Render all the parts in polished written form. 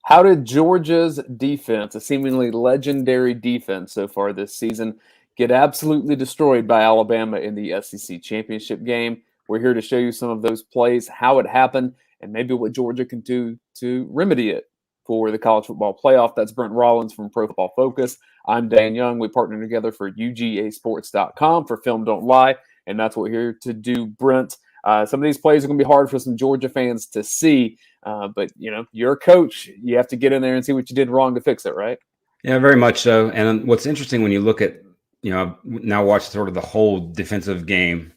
How did Georgia's defense, a seemingly legendary defense so far this season, get absolutely destroyed by Alabama in the SEC championship game? We're here to show you some of those plays, how it happened, and maybe what Georgia can do to remedy it for the college football playoff. That's Brent Rollins from Pro Football Focus. I'm Dayne Young. We partner together for UGAsports.com for Film Don't Lie, and that's what we're here to do, Brent. Some of these plays are going to be hard for some Georgia fans to see, but you're a coach. You have to get in there and see what you did wrong to fix it, right? Yeah, very much so. And what's interesting when you look at, I've now watched sort of the whole defensive game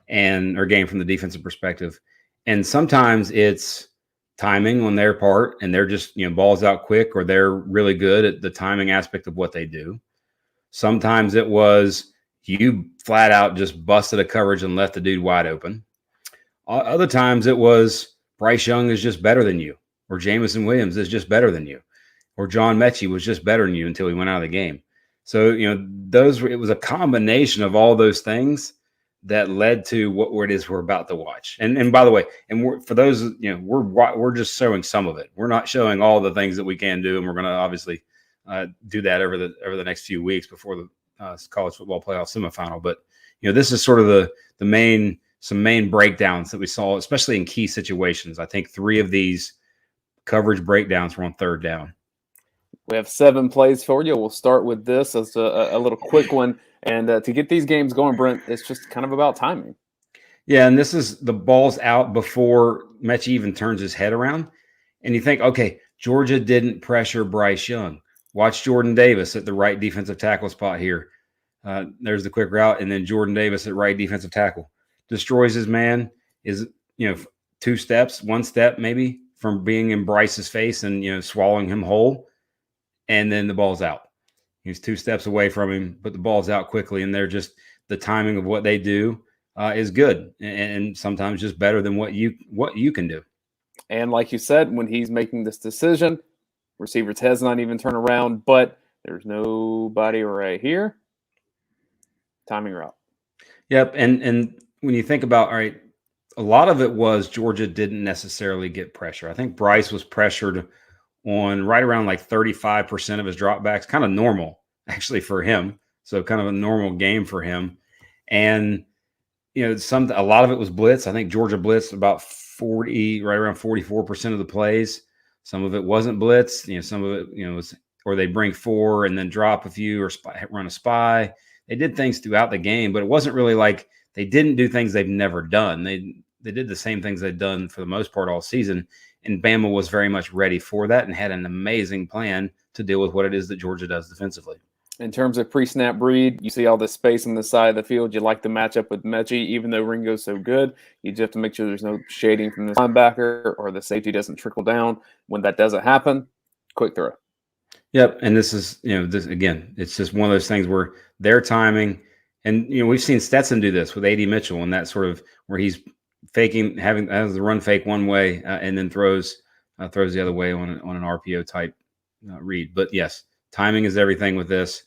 or game from the defensive perspective. And sometimes it's timing on their part and they're just, balls out quick, or they're really good at the timing aspect of what they do. Sometimes it was you flat out just busted a coverage and left the dude wide open. Other times it was Bryce Young is just better than you, or Jamison Williams is just better than you, or John Mechie was just better than you until he went out of the game. So, it was a combination of all those things that led to what it is we're about to watch. And by the way, for those, we're just showing some of it. We're not showing all the things that we can do, and we're going to obviously do that over the next few weeks before the college football playoff semifinal. But this is sort of some main breakdowns that we saw, especially in key situations. I think 3 of these coverage breakdowns were on third down. We have 7 plays for you. We'll start with this as a little quick one. And to get these games going, Brent, it's just kind of about timing. Yeah, and this is the ball's out before Mechie even turns his head around. And you think, okay, Georgia didn't pressure Bryce Young. Watch Jordan Davis at the right defensive tackle spot here. There's the quick route, and then Jordan Davis at right defensive tackle. Destroys his man, is 1 step maybe from being in Bryce's face and swallowing him whole, and then the ball's out. He's 2 steps away from him, but the ball's out quickly, and they're just the timing of what they do is good, and sometimes just better than what you can do. And like you said, when he's making this decision, receiver's head's not even turn around, but there's nobody right here. Timing route. Yep, and when you think about, all right, a lot of it was Georgia didn't necessarily get pressure. I think Bryce was pressured on right around like 35% of his dropbacks, kind of normal actually for him. So kind of a normal game for him. And, a lot of it was blitz. I think Georgia blitzed about right around 44% of the plays. Some of it wasn't blitz. Some of it, was, or they bring 4 and then drop a few or run a spy. They did things throughout the game, but it wasn't really like they didn't do things they've never done. They did the same things they'd done for the most part all season, and Bama was very much ready for that and had an amazing plan to deal with what it is that Georgia does defensively. In terms of pre-snap read, you see all this space on the side of the field. You like the matchup with Mechie, even though Ringo's so good. You just have to make sure there's no shading from the linebacker or the safety doesn't trickle down. When that doesn't happen, quick throw. Yep, and this is, this again, it's just one of those things where their timing, and we've seen Stetson do this with A.D. Mitchell, and that sort of where he's faking, has the run fake one way, and then throws the other way on an RPO type read. But yes, timing is everything with this,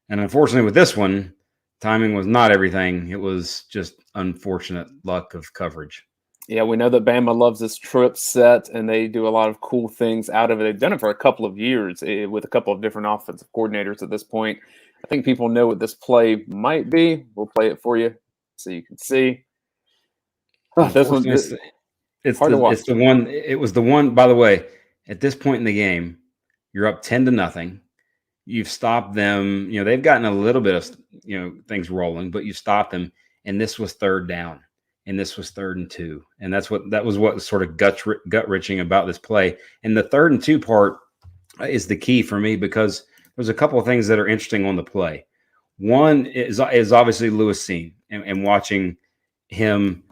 and unfortunately with this one, timing was not everything. It was just unfortunate luck of coverage. Yeah, we know that Bama loves this trip set, and they do a lot of cool things out of it. They've done it for a couple of years with a couple of different offensive coordinators at this point. I think people know what this play might be. We'll play it for you so you can see. This one, it's the one. It was the one. By the way, at this point in the game, you're up 10-0. You've stopped them. They've gotten a little bit of things rolling, but you stopped them. And this was third down, and this was 3rd and 2, and that was what was sort of gut-wrenching about this play. And the 3rd and 2 part is the key for me, because there's a couple of things that are interesting on the play. One is obviously Lewis Cine and watching him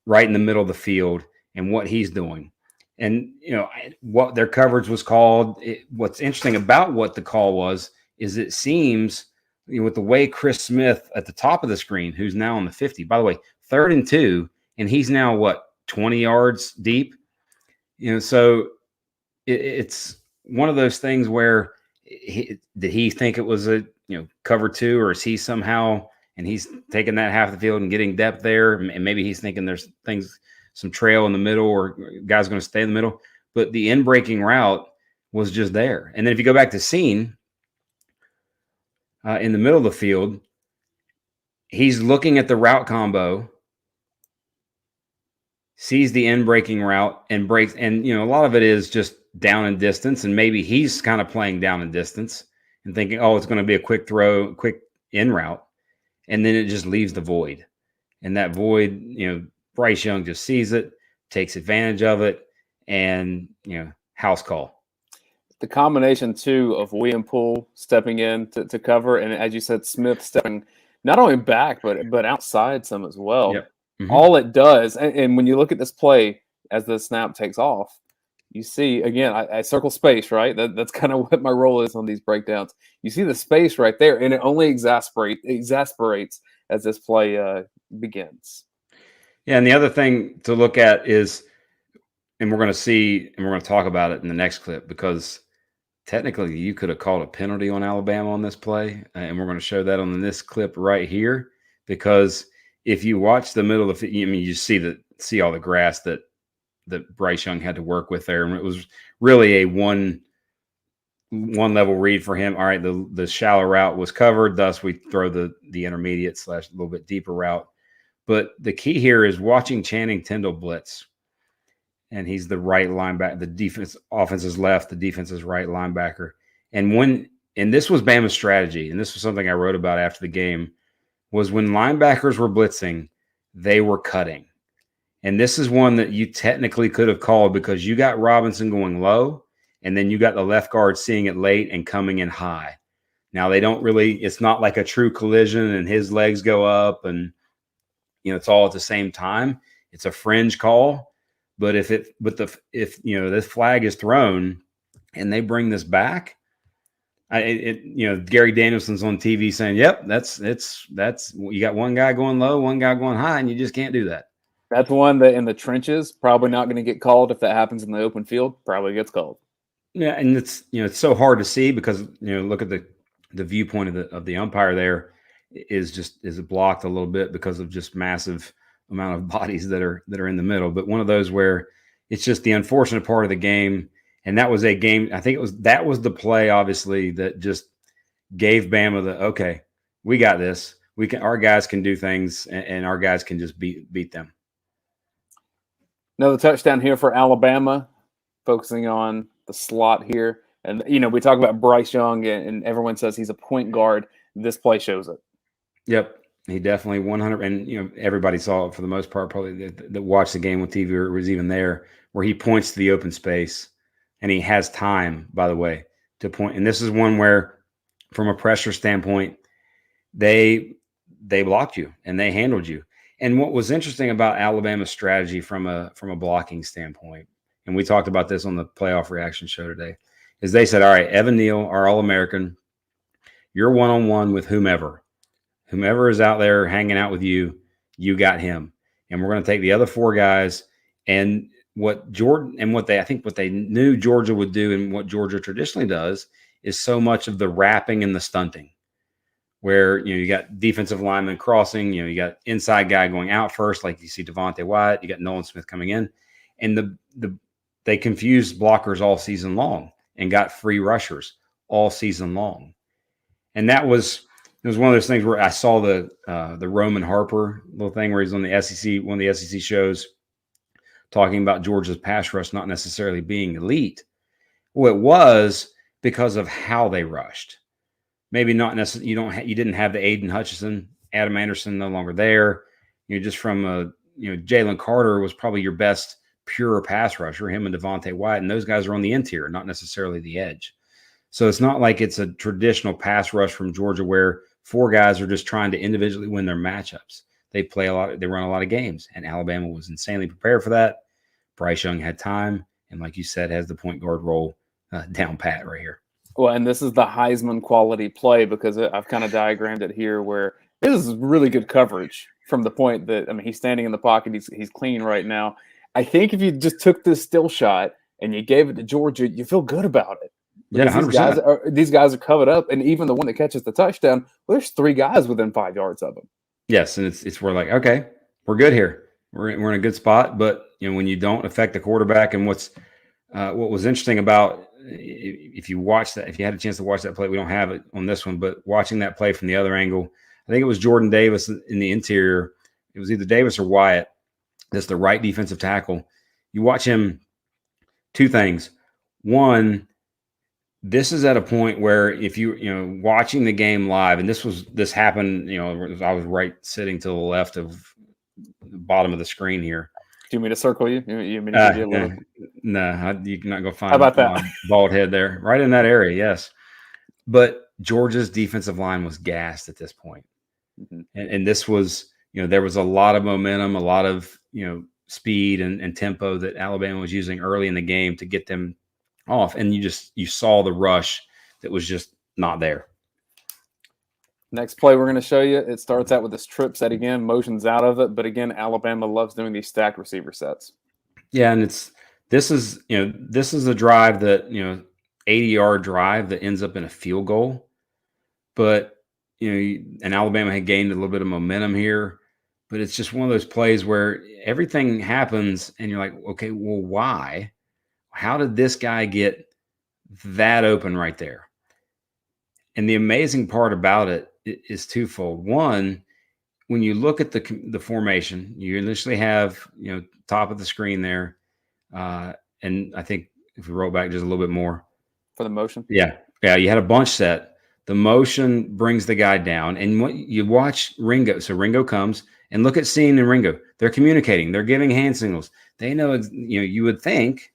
right in the middle of the field and what he's doing. And, what their coverage was called. What's interesting about what the call was is it seems, with the way Chris Smith at the top of the screen, who's now on the 50, by the way, 3rd and 2, and he's now 20 yards deep. So it's one of those things where did he think it was a cover 2, or is he somehow, and he's taking that half the field and getting depth there, and maybe he's thinking there's some trail in the middle, or guys going to stay in the middle. but the in-breaking route was just there. And then if you go back to scene in the middle of the field, he's looking at the route combo, sees the in-breaking route and breaks. And, a lot of it is just down in distance. And maybe he's kind of playing down in distance and thinking, oh, it's going to be a quick throw, quick in route. And then it just leaves the void. And that void, Bryce Young just sees it, takes advantage of it, and, house call. The combination, too, of William Poole stepping in to cover, and as you said, Smith stepping not only back, but outside some as well. Yep. Mm-hmm. All it does, and when you look at this play as the snap takes off, you see, again, I circle space, right? That's kind of what my role is on these breakdowns. You see the space right there, and it only exasperates as this play begins. Yeah, and the other thing to look at is, and we're going to see, and we're going to talk about it in the next clip, because technically you could have called a penalty on Alabama on this play, and we're going to show that on this clip right here, because if you watch the middle of the, you see all the grass that Bryce Young had to work with there, and it was really a one level read for him. All right, the shallow route was covered, thus we throw the intermediate / a little bit deeper route. But the key here is watching Channing Tindall blitz, and he's the right linebacker. The offense is left, the defense is right linebacker. And this was Bama's strategy, and this was something I wrote about after the game, was when linebackers were blitzing, they were cutting. And this is one that you technically could have called, because you got Robinson going low, and then you got the left guard seeing it late and coming in high. Now, it's not like a true collision and his legs go up and, it's all at the same time. It's a fringe call. But if this flag is thrown and they bring this back, Gary Danielson's on TV saying, "Yep, that's you got one guy going low, one guy going high, and you just can't do that." That's one that in the trenches probably not going to get called. If that happens in the open field, probably gets called. Yeah, and it's it's so hard to see, because look at the viewpoint of the umpire there is blocked a little bit because of just massive amount of bodies that are in the middle. But one of those where it's just the unfortunate part of the game. And that was a game, I think that was the play, obviously, that just gave Bama okay, we got this. Our guys can do things, and our guys can just beat them. Another touchdown here for Alabama, focusing on the slot here. And, we talk about Bryce Young, and everyone says he's a point guard. This play shows it. Yep. He definitely 100, and everybody saw it for the most part, probably that watched the game on TV or was even there, where he points to the open space, and he has time, by the way, to point. And this is one where, from a pressure standpoint, they blocked you and they handled you. And what was interesting about Alabama's strategy from a blocking standpoint, and we talked about this on the playoff reaction show today, is they said, all right, Evan Neal, our All-American, you're one-on-one with whomever is out there hanging out with you, you got him. And we're going to take the other four guys, and what they knew Georgia would do, and what Georgia traditionally does, is so much of the wrapping and the stunting, where you got defensive linemen crossing, you got inside guy going out first, like you see Devontae Wyatt, you got Nolan Smith coming in, and they confused blockers all season long and got free rushers all season long. And it was one of those things where I saw the Roman Harper little thing where he's on the SEC, one of the SEC shows, talking about Georgia's pass rush not necessarily being elite. Well, it was because of how they rushed. Maybe not necessarily. You didn't have the Aiden Hutchinson, Adam Anderson no longer there. Just from Jalen Carter was probably your best pure pass rusher, him and Devontae Wyatt, and those guys are on the interior, not necessarily the edge. So it's not like it's a traditional pass rush from Georgia where four guys are just trying to individually win their matchups. They run a lot of games, and Alabama was insanely prepared for that. Bryce Young had time, and like you said, has the point guard role down pat right here. Well, and this is the Heisman quality play, because I've kind of diagrammed it here where this is really good coverage from the point that, he's standing in the pocket. He's clean right now. I think if you just took this still shot and you gave it to Georgia, you feel good about it. Yeah, 100%. These guys are covered up, and even the one that catches the touchdown, there's three guys within 5 yards of him. Yes, and it's we're like, okay, we're good here. We're in a good spot. But when you don't affect the quarterback, and what's What was interesting about, if you watch that, if you had a chance to watch that play, we don't have it on this one, but watching that play from the other angle, I think it was Jordan Davis in the interior. It was either Davis or Wyatt. That's the right defensive tackle. You watch him, two things. One, this is at a point where if you watching the game live, and this happened, I was right sitting to the left of the bottom of the screen here. Do you want me to circle you? You mean to give you a little? No, you cannot go find. How about that? My bald head there, right in that area. Yes, but Georgia's defensive line was gassed at this point, and this was, there was a lot of momentum, a lot of speed and tempo that Alabama was using early in the game to get them off, and you saw the rush that was just not there. Next play we're going to show you, it starts out with this trip set again, motions out of it, but again, Alabama loves doing these stacked receiver sets. Yeah, and this is a drive that 80-yard drive that ends up in a field goal, but and Alabama had gained a little bit of momentum here, but it's just one of those plays where everything happens and you're like, okay, well, why? How did this guy get that open right there? And the amazing part about it is twofold. One, when you look at the formation, you initially have, top of the screen there. And I think if we roll back just a little bit more. For the motion? Yeah. Yeah, you had a bunch set. The motion brings the guy down. And what you watch Ringo. So Ringo comes, and look at Sean and Ringo. They're communicating. They're giving hand signals. They know, you would think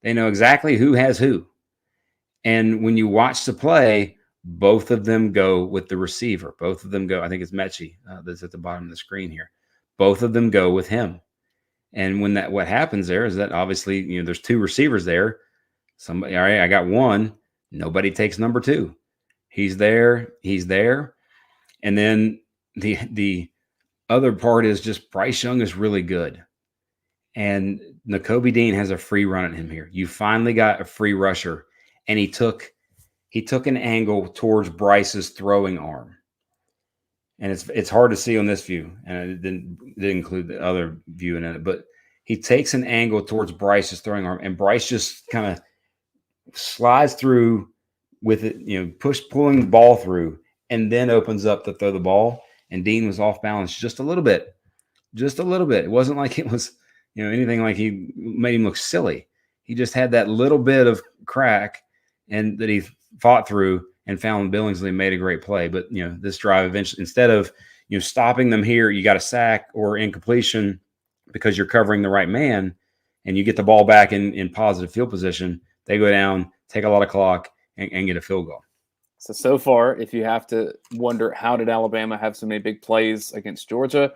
they know exactly who has who. And when you watch the play, both of them go with the receiver. Both of them go, I think it's Mechie that's at the bottom of the screen here. Both of them go with him. And when what happens there is that obviously, there's two receivers there. Somebody, all right, I got one. Nobody takes number two. He's there. And then the other part is just Bryce Young is really good. And Nakobe Dean has a free run at him here. You finally got a free rusher. And he took an angle towards Bryce's throwing arm. And it's hard to see on this view. And it didn't include the other view in it. But he takes an angle towards Bryce's throwing arm. And Bryce just kind of slides through with it, pulling the ball through, and then opens up to throw the ball. And Dean was off balance just a little bit. It wasn't like it was, anything like he made him look silly. He just had that little bit of crack and that he fought through and found Billingsley made a great play. But, this drive eventually, instead of, stopping them here, you got a sack or incompletion because you're covering the right man and you get the ball back in positive field position. They go down, take a lot of clock and get a field goal. So far, if you have to wonder, how did Alabama have so many big plays against Georgia?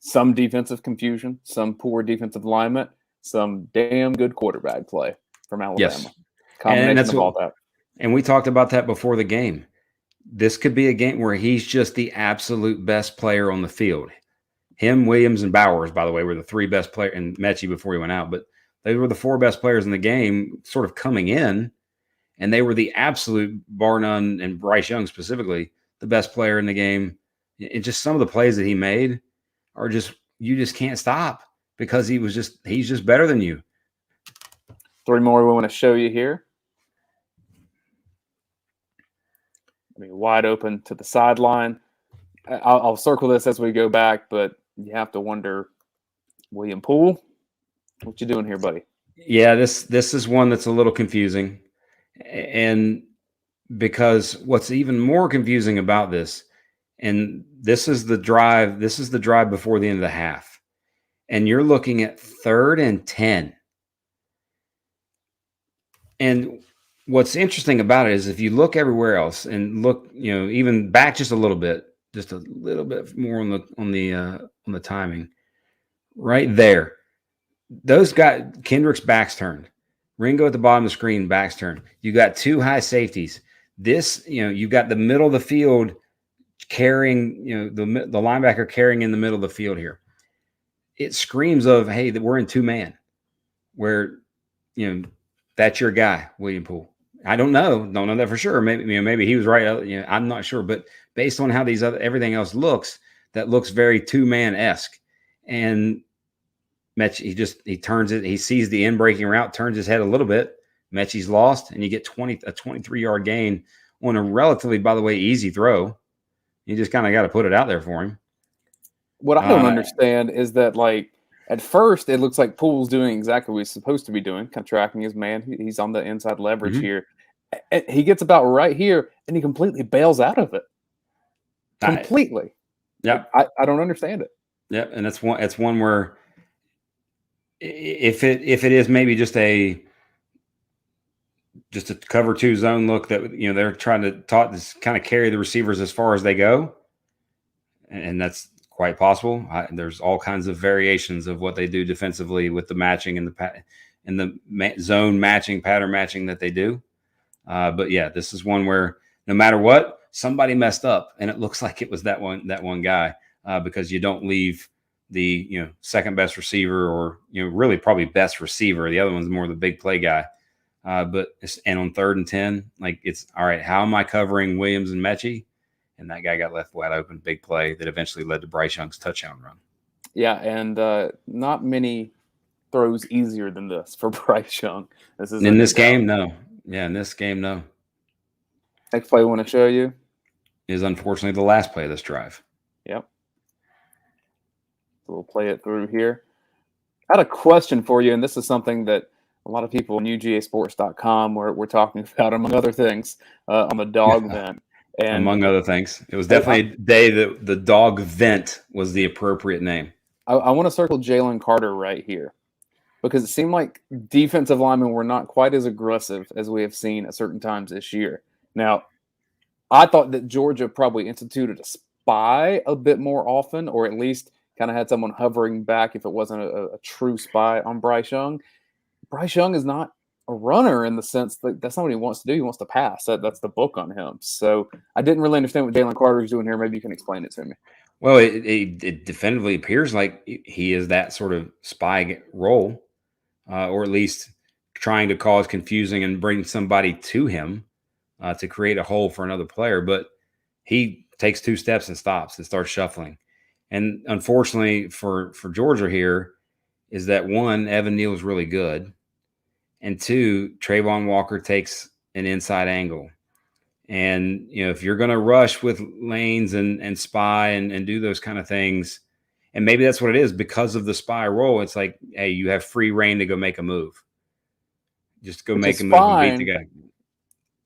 Some defensive confusion, some poor defensive alignment, some damn good quarterback play from Alabama. Yes. Combination of all that. And we talked about that before the game. This could be a game where he's just the absolute best player on the field. Him, Williams, and Bowers, by the way, were the three best players, and Mechie before he went out. But they were the four best players in the game sort of coming in, and they were the absolute, bar none, and Bryce Young specifically, the best player in the game. And just some of the plays that he made are just, you just can't stop because he's just better than you. Three more we want to show you here. Wide open to the sideline. I'll circle this as we go back, but you have to wonder, William Poole, what you doing here, buddy? Yeah, this is one that's a little confusing. And because what's even more confusing about this, and this is the drive before the end of the half, and you're looking at 3rd and 10. And what's interesting about it is if you look everywhere else and look, even back just a little bit more on the timing, right there, those guys, Kendrick's back's turned, Ringo at the bottom of the screen, back's turned. You got two high safeties. This, you got the middle of the field carrying, the linebacker carrying in the middle of the field here. It screams of, hey, that we're in two-man, where, that's your guy, William Poole. I don't know that for sure. Maybe he was right. I'm not sure, but based on how everything else looks, that looks very two-man-esque. And Mechie, he turns it. He sees the in breaking route, turns his head a little bit. Mechie's lost, and you get a 23-yard gain on a relatively, by the way, easy throw. You just kind of got to put it out there for him. What I don't understand is that, like, at first it looks like Poole's doing exactly what he's supposed to be doing, kind of tracking his man. He's on the inside leverage here. He gets about right here, and he completely bails out of it. Completely. Yeah, I don't understand it. Yeah, and it's one where if it is maybe just a cover 2 zone look that they're trying to kind of carry the receivers as far as they go, and that's quite possible. There's all kinds of variations of what they do defensively with the matching and the zone matching, pattern matching that they do. But yeah, this is one where no matter what, somebody messed up, and it looks like it was that one guy, because you don't leave the second best receiver, or really probably best receiver. The other one's more the big play guy. And on 3rd and 10, like, it's all right. How am I covering Williams and Mechie? And that guy got left wide open. Big play that eventually led to Bryce Young's touchdown run. Yeah, and not many throws easier than this for Bryce Young. In this game, no. Yeah, in this game, no. Next play I want to show you is unfortunately the last play of this drive. Yep. So we'll play it through here. I had a question for you, and this is something that a lot of people on UGAsports.com we're talking about, among other things, on the dog vent. And among other things, it was definitely a day that the dog vent was the appropriate name. I want to circle Jalen Carter right here, because it seemed like defensive linemen were not quite as aggressive as we have seen at certain times this year. Now, I thought that Georgia probably instituted a spy a bit more often, or at least kind of had someone hovering back if it wasn't a true spy on Bryce Young. Bryce Young is not a runner in the sense that that's not what he wants to do. He wants to pass. That's the book on him. So I didn't really understand what Jalen Carter is doing here. Maybe you can explain it to me. Well, it definitively appears like he is that sort of spy role, or at least trying to cause confusing and bring somebody to him to create a hole for another player. But he takes 2 steps and stops and starts shuffling. And unfortunately for Georgia here is that, 1, Evan Neal is really good. And 2, Trayvon Walker takes an inside angle. And, if you're going to rush with lanes and spy and do those kind of things, and maybe that's what it is because of the spy role, it's like, hey, you have free reign to go make a move. Just go make a move and beat the guy.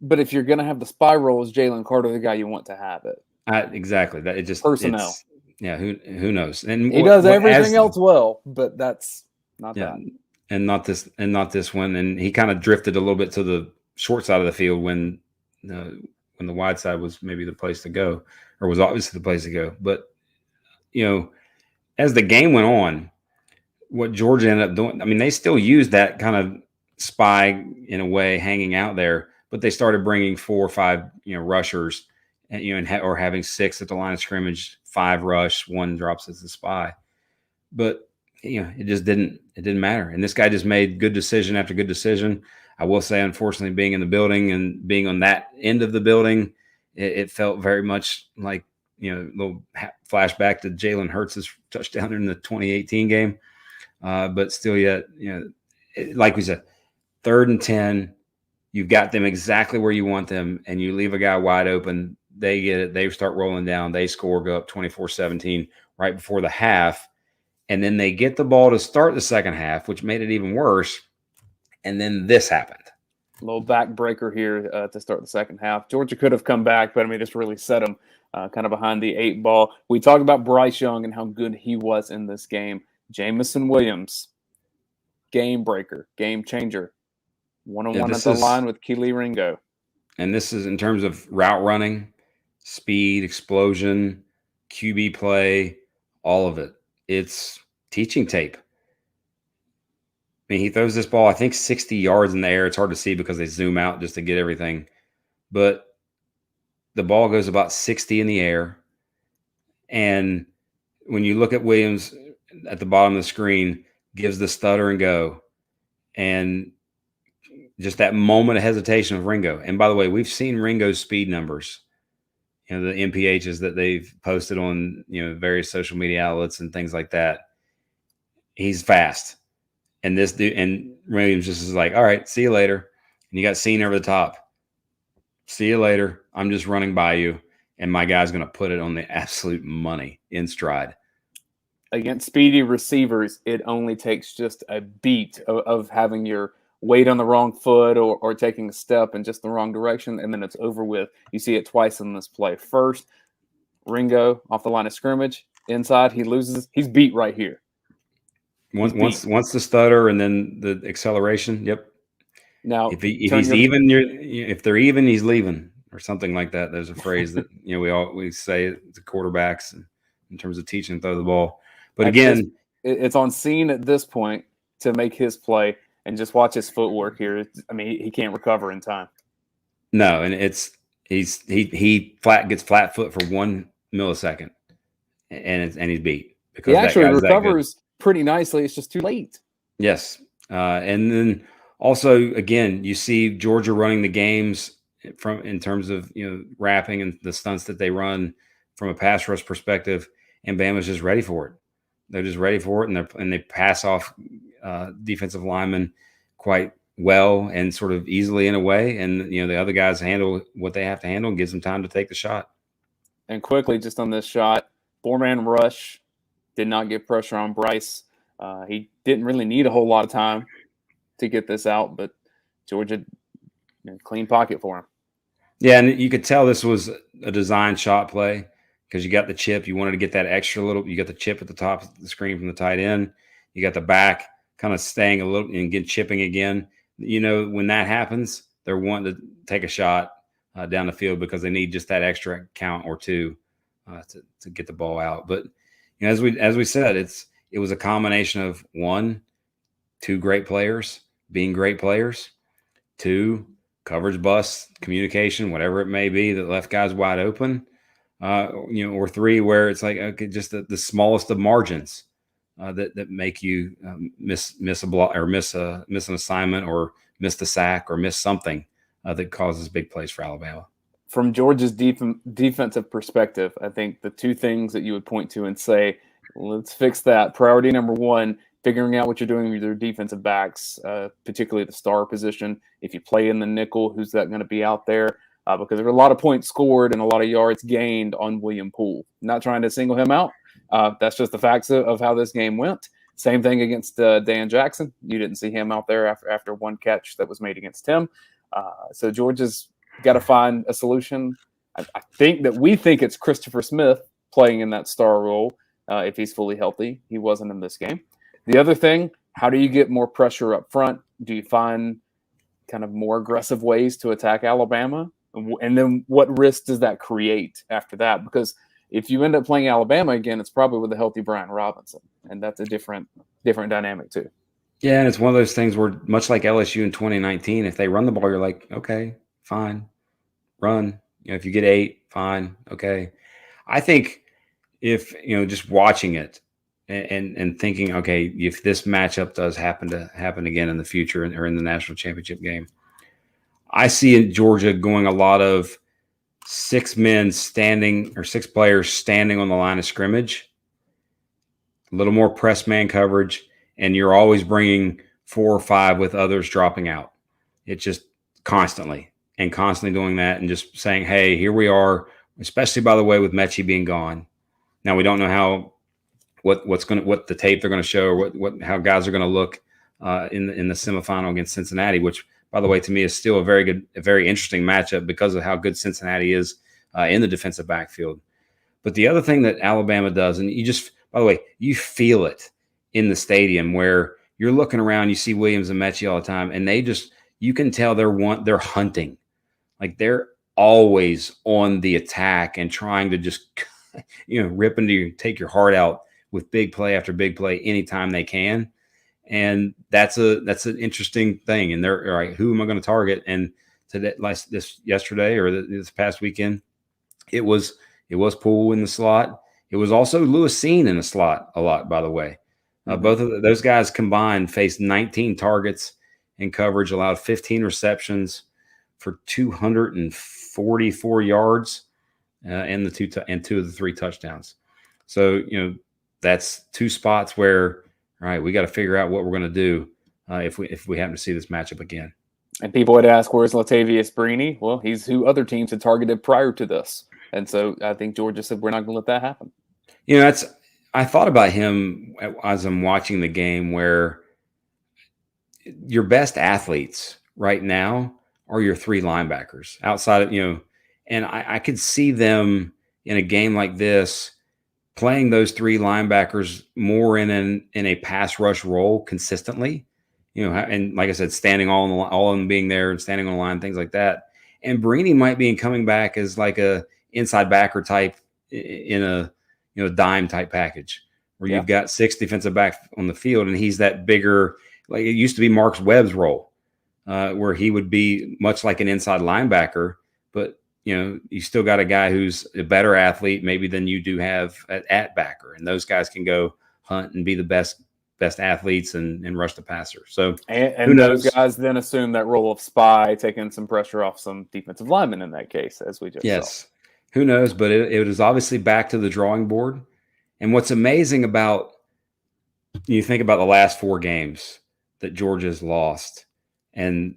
But if you're going to have the spy role, is Jalen Carter the guy you want to have it? Exactly. That it just personnel. Yeah, who knows? And he does everything else well, but that's not that. And not this one. And he kind of drifted a little bit to the short side of the field when the wide side was maybe the place to go, or was obviously the place to go. But as the game went on, what Georgia ended up doing, I mean, they still used that kind of spy in a way, hanging out there, but they started bringing 4 or 5 rushers, and or having 6 at the line of scrimmage, 5 rush, 1 drops as a spy. But it just didn't matter. And this guy just made good decision after good decision. I will say, unfortunately, being in the building and being on that end of the building, it felt very much like, a little flashback to Jalen Hurts' touchdown in the 2018 game. But still yet, like we said, 3rd and 10, you've got them exactly where you want them, and you leave a guy wide open. They get it. They start rolling down. They score, go up 24-17 right before the half. And then they get the ball to start the second half, which made it even worse. And then this happened. A little backbreaker here to start the second half. Georgia could have come back, but this really set them kind of behind the 8 ball. We talked about Bryce Young and how good he was in this game. Jamison Williams, game breaker, game changer. 1-on-1 at the line with Kelee Ringo. And this is in terms of route running, speed, explosion, QB play, all of it. It's teaching tape. I mean, he throws this ball, I think, 60 yards in the air. It's hard to see because they zoom out just to get everything. But the ball goes about 60 in the air. And when you look at Williams at the bottom of the screen, gives the stutter and go. And just that moment of hesitation of Ringo. And by the way, we've seen Ringo's speed numbers, the MPHs that they've posted on, various social media outlets and things like that. he's fast. And this dude, and Williams just is like, all right, see you later. And you got Cena over the top. See you later. I'm just running by you. And my guy's going to put it on the absolute money in stride. Against speedy receivers, it only takes just a beat of having your weight on the wrong foot or taking a step in just the wrong direction, and then it's over with. You see it twice in this play. First, Ringo off the line of scrimmage, inside, he loses. He's beat right here. Once the stutter and then the acceleration, yep. Now, if he's even, if they're even, he's leaving or something like that. There's a phrase that we say to quarterbacks in terms of teaching to throw the ball. But again, it's on scene at this point to make his play, and just watch his footwork here. I mean, he can't recover in time. No, and he gets flat foot for 1 millisecond, and he's beat because he actually recovers pretty nicely. It's just too late. Yes, and then also again, you see Georgia running the games in terms of wrapping and the stunts that they run from a pass rush perspective, and Bama's just ready for it. They're just ready for it, and they pass off defensive linemen quite well and sort of easily in a way. And the other guys handle what they have to handle and gives them time to take the shot. And quickly, just on this shot, 4-man rush, did not get pressure on Bryce. He didn't really need a whole lot of time to get this out, but Georgia, clean pocket for him. Yeah, and you could tell this was a design shot play. Because you got the chip, you wanted to get that extra little. You got the chip at the top of the screen from the tight end. You got the back kind of staying a little and get chipping again. When that happens, they're wanting to take a shot down the field because they need just that extra count or two to get the ball out. But as we said, it was a combination of 1, 2 great players being great players, 2 coverage busts, communication, whatever it may be, that left guys wide open. Or 3 where it's like just the smallest of margins that make you miss a block or miss an assignment or miss the sack or miss something that causes big plays for Alabama. From Georgia's defensive perspective, I think the 2 things that you would point to and say, let's fix that. Priority number 1, figuring out what you're doing with your defensive backs, particularly the star position. If you play in the nickel, who's that going to be out there? Because there were a lot of points scored and a lot of yards gained on William Poole. Not trying to single him out. That's just the facts of how this game went. Same thing against Dan Jackson. You didn't see him out there after 1 catch that was made against him. So Georgia's got to find a solution. I think it's Christopher Smith playing in that star role if he's fully healthy. He wasn't in this game. The other thing, how do you get more pressure up front? Do you find kind of more aggressive ways to attack Alabama? And then what risk does that create after that? Because if you end up playing Alabama again, it's probably with a healthy Brian Robinson, and that's a different dynamic too. Yeah, and it's one of those things where, much like LSU in 2019, if they run the ball, you're like, okay, fine, run. If you get 8, fine, okay. I think if just watching it and thinking, okay, if this matchup does happen again in the future or in the national championship game, I see in Georgia going a lot of 6 men standing or 6 players standing on the line of scrimmage, a little more press man coverage, and you're always bringing 4 or 5 with others dropping out. It's just constantly doing that and just saying, hey, here we are, especially, by the way, with Mechie being gone. Now, we don't know what the tape they're going to show or how guys are going to look in the semifinal against Cincinnati, which, by the way, to me is still a very interesting matchup because of how good Cincinnati is in the defensive backfield. But the other thing that Alabama does, and by the way, you feel it in the stadium where you're looking around, you see Williams and Mechie all the time, and you can tell they're hunting. Like they're always on the attack and trying to just, rip into you, take your heart out with big play after big play anytime they can. And that's an interesting thing. And they're all right, who am I going to target? And yesterday or this past weekend, it was Poole in the slot. It was also Lewis Cine in the slot a lot, by the way. Both of those guys combined faced 19 targets in coverage, allowed 15 receptions for 244 yards and 2 of the 3 touchdowns. So, that's 2 spots where all right, we got to figure out what we're going to do if we happen to see this matchup again. And people would ask, where's Latavius Brini? Well, he's who other teams had targeted prior to this. And so I think Georgia said, we're not going to let that happen. I thought about him as I'm watching the game, where your best athletes right now are your three linebackers outside of, and I could see them in a game like this playing those three linebackers more in a pass rush role consistently, and like I said, standing all of them being there and standing on the line, things like that. And Brini might be coming back as like a inside backer type in a dime type package where you've got 6 defensive backs on the field, and he's that bigger, like it used to be Mark Webb's role, where he would be much like an inside linebacker, but you still got a guy who's a better athlete maybe than you do have at backer, and those guys can go hunt and be the best athletes and rush the passer. So and those guys then assume that role of spy, taking some pressure off some defensive linemen in that case, as we just saw. Who knows? But it is obviously back to the drawing board. And what's amazing about, you think about the last 4 games that Georgia's lost and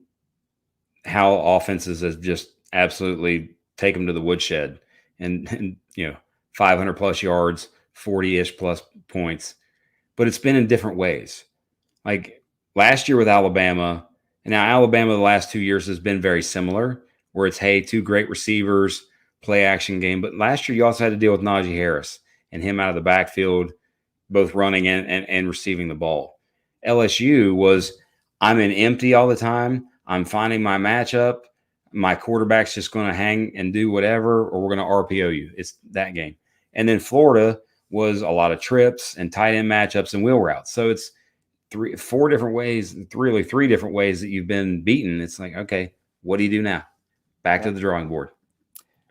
how offenses have just absolutely taken them to the woodshed and 500 plus yards, 40-ish plus points. But it's been in different ways. Like last year with Alabama, and now Alabama the last 2 years has been very similar, where it's, hey, 2 great receivers, play action game. But last year you also had to deal with Najee Harris and him out of the backfield, both running and receiving the ball. LSU was, I'm in empty all the time. I'm finding my matchup. My quarterback's just going to hang and do whatever, or we're going to RPO you. It's that game. And then Florida was a lot of trips and tight end matchups and wheel routes. So it's 3 different ways that you've been beaten. It's like, okay, what do you do now? Back to the drawing board.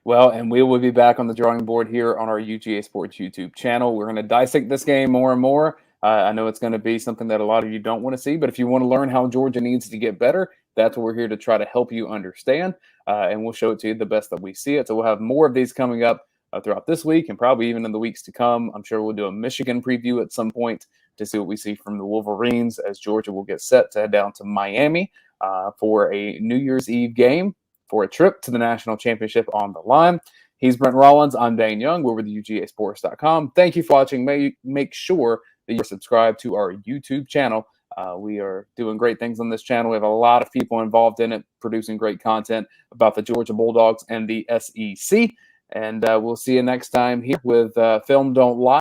Well, and we will be back on the drawing board here on our UGA Sports YouTube channel. We're going to dissect this game more and more. I know it's going to be something that a lot of you don't want to see, but if you want to learn how Georgia needs to get better, that's what we're here to try to help you understand, and we'll show it to you the best that we see it. So we'll have more of these coming up throughout this week and probably even in the weeks to come. I'm sure we'll do a Michigan preview at some point to see what we see from the Wolverines as Georgia will get set to head down to Miami for a New Year's Eve game for a trip to the national championship on the line. He's Brent Rollins. I'm Dayne Young. We're with UGAsports.com. Thank you for watching. Make sure that you're subscribed to our YouTube channel. We are doing great things on this channel. We have a lot of people involved in it, producing great content about the Georgia Bulldogs and the SEC. And we'll see you next time here with Film Don't Lie.